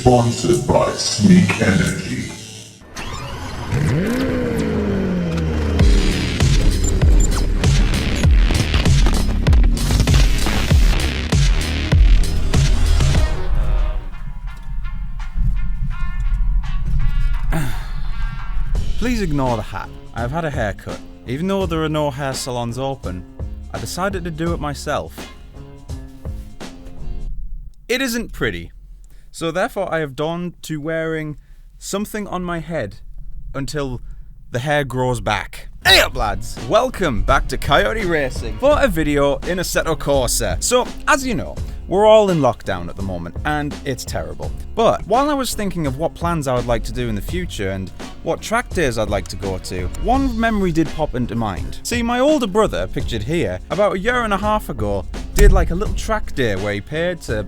Sponsored by Sneak Energy. Please ignore the hat. I've had a haircut. Even though there are no hair salons open, I decided to do it myself. It isn't pretty, so therefore I have donned to wearing something on my head until the hair grows back. Hey up lads! Welcome back to Coyote Racing for a video in Assetto Corsa. So, as you know, we're all in lockdown at the moment, and it's terrible. But while I was thinking of what plans I would like to do in the future and what track days I'd like to go to, one memory did pop into mind. See, my older brother, pictured here, about a year and a half ago, did like a little track day where he paid to,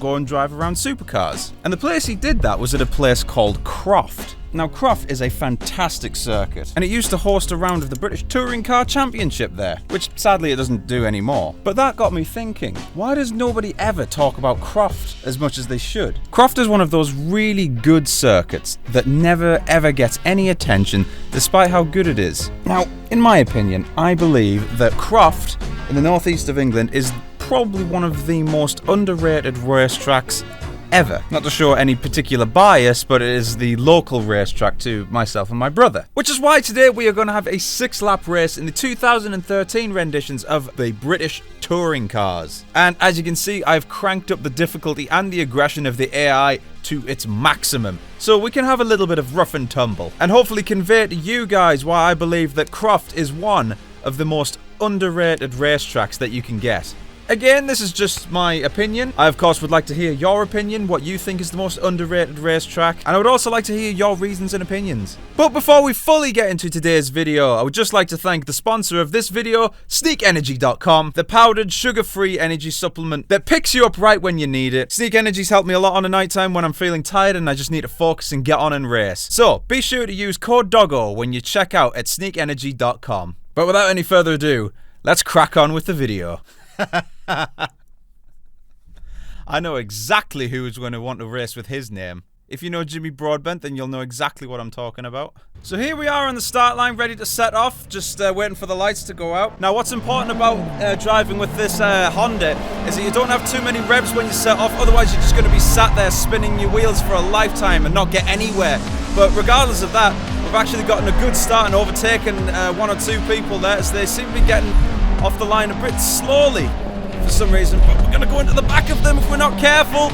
go and drive around supercars. And the place he did that was at a place called Croft. Now, Croft is a fantastic circuit, and it used to host a round of the British Touring Car Championship there, which sadly it doesn't do anymore. But that got me thinking, why does nobody ever talk about Croft as much as they should? Croft is one of those really good circuits that never ever gets any attention, despite how good it is. Now, in my opinion, I believe that Croft in the northeast of England is probably one of the most underrated racetracks ever. Not to show any particular bias, but it is the local racetrack to myself and my brother. Which is why today we are going to have a 6-lap race in the 2013 renditions of the British touring cars. And as you can see, I've cranked up the difficulty and the aggression of the AI to its maximum, so we can have a little bit of rough and tumble, and hopefully convey to you guys why I believe that Croft is one of the most underrated racetracks that you can get. Again, this is just my opinion. I, of course, would like to hear your opinion, what you think is the most underrated racetrack, and I would also like to hear your reasons and opinions. But before we fully get into today's video, I would just like to thank the sponsor of this video, SneakEnergy.com, the powdered, sugar-free energy supplement that picks you up right when you need it. Sneak Energy's helped me a lot on a night time when I'm feeling tired and I just need to focus and get on and race. So, be sure to use code DOGGO when you check out at SneakEnergy.com. But without any further ado, let's crack on with the video. I know exactly who is going to want to race with his name. If you know Jimmy Broadbent, then you'll know exactly what I'm talking about. So here we are on the start line, ready to set off, just waiting for the lights to go out. Now what's important about driving with this Honda is that you don't have too many revs when you set off, otherwise you're just going to be sat there spinning your wheels for a lifetime and not get anywhere. But regardless of that, we've actually gotten a good start and overtaken one or two people there, as they seem to be getting off the line a bit slowly for some reason, but we're going to go into the back of them if we're not careful.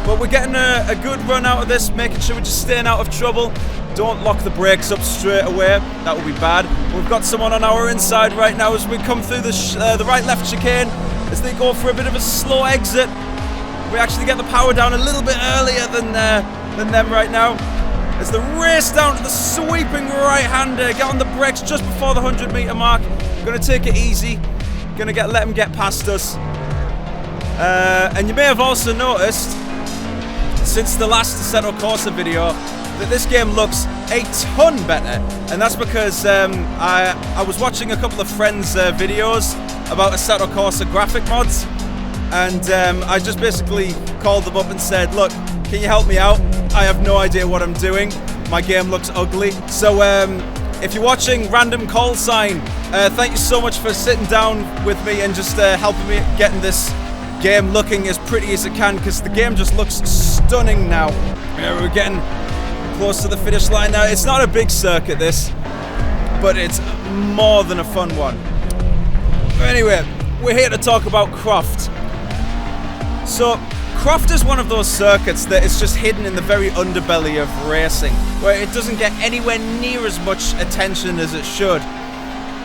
But we're getting a good run out of this, making sure we're just staying out of trouble. Don't lock the brakes up straight away, that would be bad. We've got someone on our inside right now as we come through the right-left chicane, as they go for a bit of a slow exit. We actually get the power down a little bit earlier than them right now, as they race down to the sweeping right-hander, get on the brakes just before the 100-meter mark. We're going to take it easy. Gonna let them get past us. And you may have also noticed, since the last Assetto Corsa video, that this game looks a ton better. And that's because I was watching a couple of friends' videos about Assetto Corsa graphic mods. And I just basically called them up and said, look, can you help me out? I have no idea what I'm doing. My game looks ugly. So if you're watching, random call sign, thank you so much for sitting down with me and just helping me getting this game looking as pretty as it can, because the game just looks stunning now. We're getting close to the finish line now. It's not a big circuit, this, but it's more than a fun one. But anyway, we're here to talk about Croft. So, Croft is one of those circuits that is just hidden in the very underbelly of racing, where it doesn't get anywhere near as much attention as it should.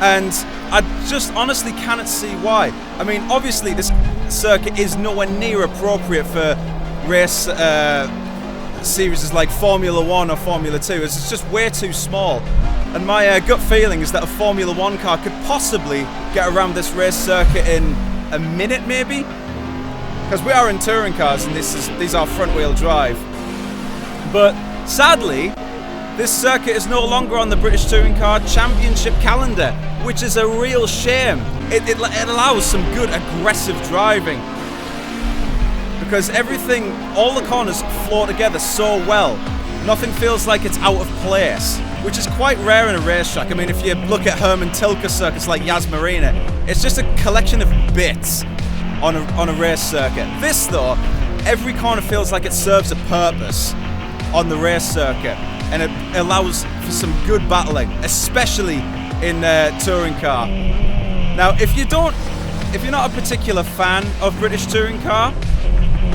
And I just honestly cannot see why. I mean, obviously this circuit is nowhere near appropriate for race series like Formula 1 or Formula 2. It's just way too small. And my gut feeling is that a Formula 1 car could possibly get around this race circuit in a minute maybe. Because we are in touring cars and these are front wheel drive. But sadly, this circuit is no longer on the British Touring Car Championship calendar, which is a real shame. It allows some good aggressive driving. because everything, all the corners flow together so well. Nothing feels like it's out of place, which is quite rare in a racetrack. I mean, if you look at Herman Tilke circuits like Yas Marina, it's just a collection of bits on a race circuit. This, though, every corner feels like it serves a purpose on the race circuit, and it allows for some good battling, especially in touring car. Now, if you're not a particular fan of British touring car,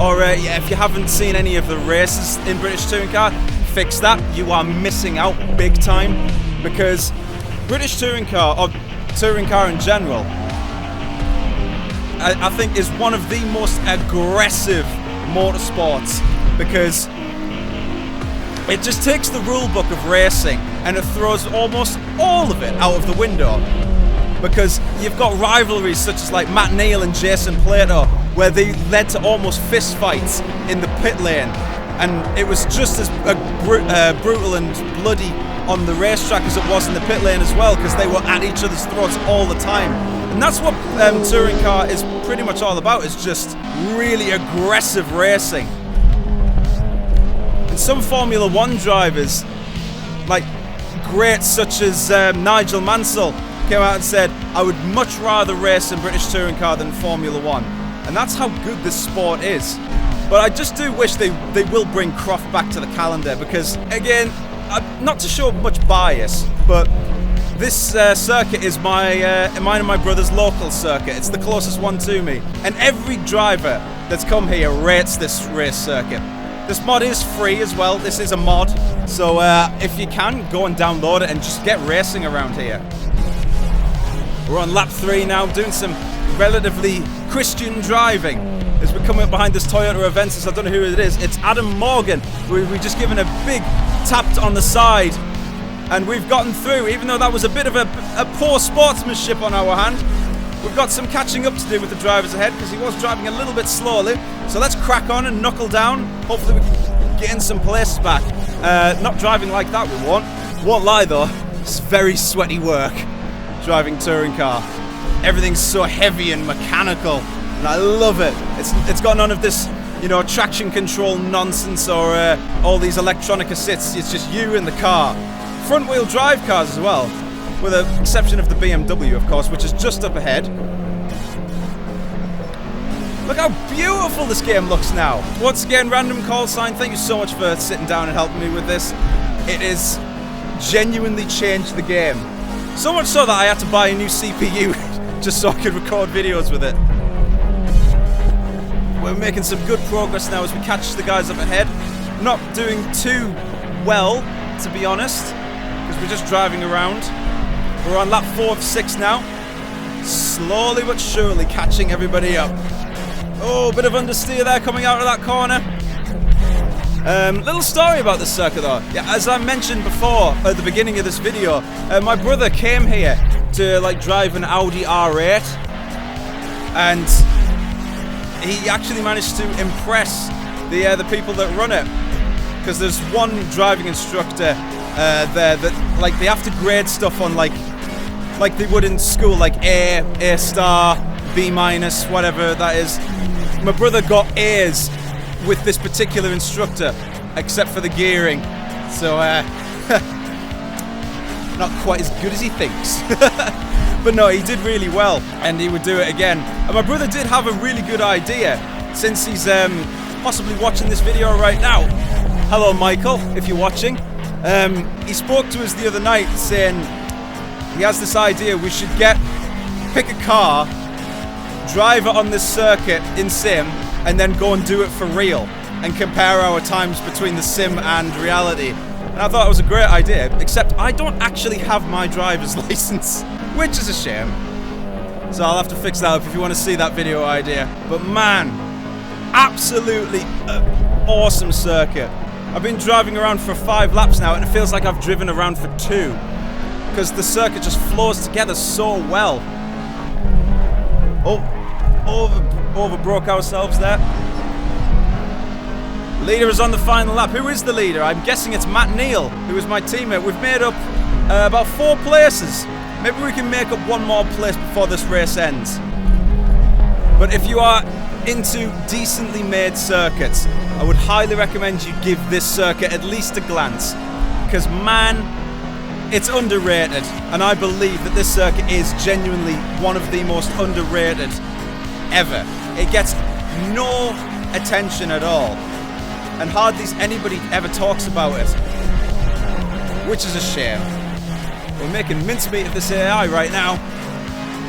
or if you haven't seen any of the races in British touring car, fix that. You are missing out big time, because British touring car, or touring car in general, I think is one of the most aggressive motorsports, because it just takes the rule book of racing and it throws almost all of it out of the window, because you've got rivalries such as like Matt Neal and Jason Plato, where they led to almost fist fights in the pit lane, and it was just as brutal and bloody on the racetrack as it was in the pit lane as well, because they were at each other's throats all the time. And that's what touring car is pretty much all about, is just really aggressive racing. And some Formula 1 drivers, like greats such as Nigel Mansell, came out and said, I would much rather race in British touring car than Formula 1. And that's how good this sport is. But I just do wish they will bring Croft back to the calendar, because, again, not to show much bias, but this circuit is mine and my brother's local circuit. It's the closest one to me. And every driver that's come here rates this race circuit. This mod is free as well. This is a mod. So if you can, go and download it and just get racing around here. We're on lap 3 now, doing some relatively Christian driving as we're coming up behind this Toyota Aventus. I don't know who it is. It's Adam Morgan. We've just given a big tap on the side, and we've gotten through, even though that was a bit of a poor sportsmanship on our hand. We've got some catching up to do with the drivers ahead, because he was driving a little bit slowly. So let's crack on and knuckle down. Hopefully we can get in some places back. Not driving like that, we won't. Won't lie though, it's very sweaty work driving touring car. Everything's so heavy and mechanical, and I love it. It's got none of this, you know, traction control nonsense or all these electronic assists. It's just you and the car. Front wheel drive cars as well, with the exception of the BMW, of course, which is just up ahead. Look how beautiful this game looks now. Once again, random call sign, thank you so much for sitting down and helping me with this. It has genuinely changed the game. So much so that I had to buy a new CPU just so I could record videos with it. We're making some good progress now as we catch the guys up ahead. Not doing too well, to be honest, because we're just driving around. We're on lap 4 of 6 now. Slowly but surely catching everybody up. Oh, a bit of understeer there coming out of that corner. Little story about this circuit though. Yeah, as I mentioned before at the beginning of this video, my brother came here to like drive an Audi R8, and he actually managed to impress the people that run it, because there's one driving instructor there that like they have to grade stuff on like they would in school, like A star, B minus, whatever that is. My brother got A's with this particular instructor, except for the gearing. So, not quite as good as he thinks. But no, he did really well, and he would do it again. And my brother did have a really good idea, since he's possibly watching this video right now. Hello, Michael, if you're watching. He spoke to us the other night saying he has this idea we should pick a car, drive it on this circuit in sim, and then go and do it for real and compare our times between the sim and reality. And I thought it was a great idea, except I don't actually have my driver's license, which is a shame. So I'll have to fix that up if you want to see that video idea. But man, absolutely awesome circuit. I've been driving around for 5 laps now, and it feels like I've driven around for 2, because the circuit just flows together so well. Overbroke ourselves there. Leader is on the final lap. Who is the leader? I'm guessing it's Matt Neal, who is my teammate. We've made up about 4 places. Maybe we can make up 1 more place before this race ends. But if you are into decently made circuits, I would highly recommend you give this circuit at least a glance. Because man, it's underrated. And I believe that this circuit is genuinely one of the most underrated ever. It gets no attention at all. And hardly anybody ever talks about it. Which is a shame. We're making mincemeat of this AI right now.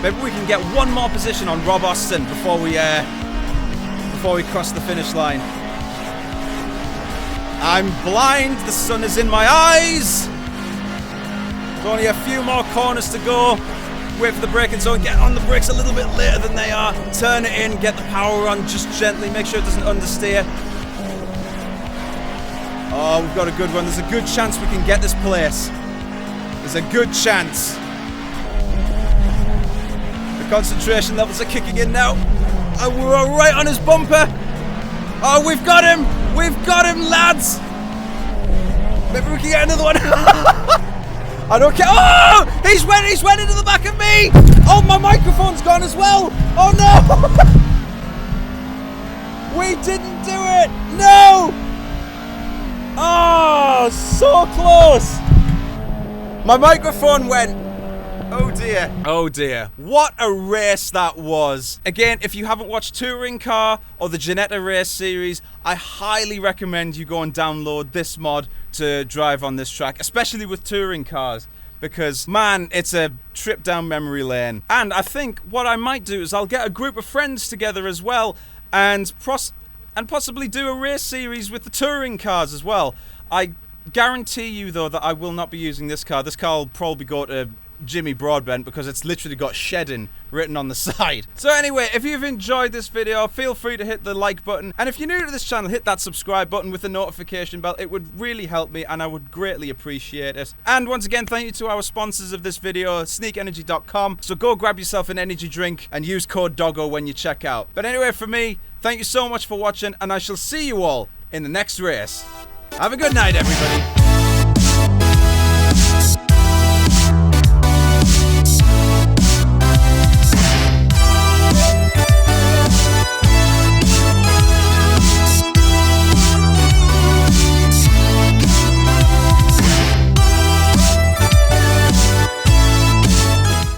Maybe we can get one more position on Rob Austin before we cross the finish line. I'm blind. The sun is in my eyes. There's only a few more corners to go. Wait for the braking zone. Get on the brakes a little bit later than they are. Turn it in. Get the power on just gently. Make sure it doesn't understeer. Oh, we've got a good one. There's a good chance we can get this place. There's a good chance. The concentration levels are kicking in now. And we're all right on his bumper. Oh, we've got him. We've got him, lads. Maybe we can get another one. I don't care. Oh, he's went into the back of me. Oh, my microphone's gone as well. Oh, no. We didn't do it. No. Oh, so close. My microphone went. Oh dear. Oh dear. What a race that was. Again, if you haven't watched Touring Car or the Ginetta Race series, I highly recommend you go and download this mod to drive on this track, especially with touring cars. Because, man, it's a trip down memory lane. And I think what I might do is I'll get a group of friends together as well and possibly do a race series with the touring cars as well. I guarantee you, though, that I will not be using this car. This car will probably go to Jimmy Broadbent because it's literally got shedding written on the side. So anyway, if you've enjoyed this video, feel free to hit the like button. And if you're new to this channel, hit that subscribe button with the notification bell. It would really help me and I would greatly appreciate it. And once again, thank you to our sponsors of this video, sneakenergy.com. So go grab yourself an energy drink and use code DOGGO when you check out. But anyway, from me, thank you so much for watching and I shall see you all in the next race. Have a good night, everybody.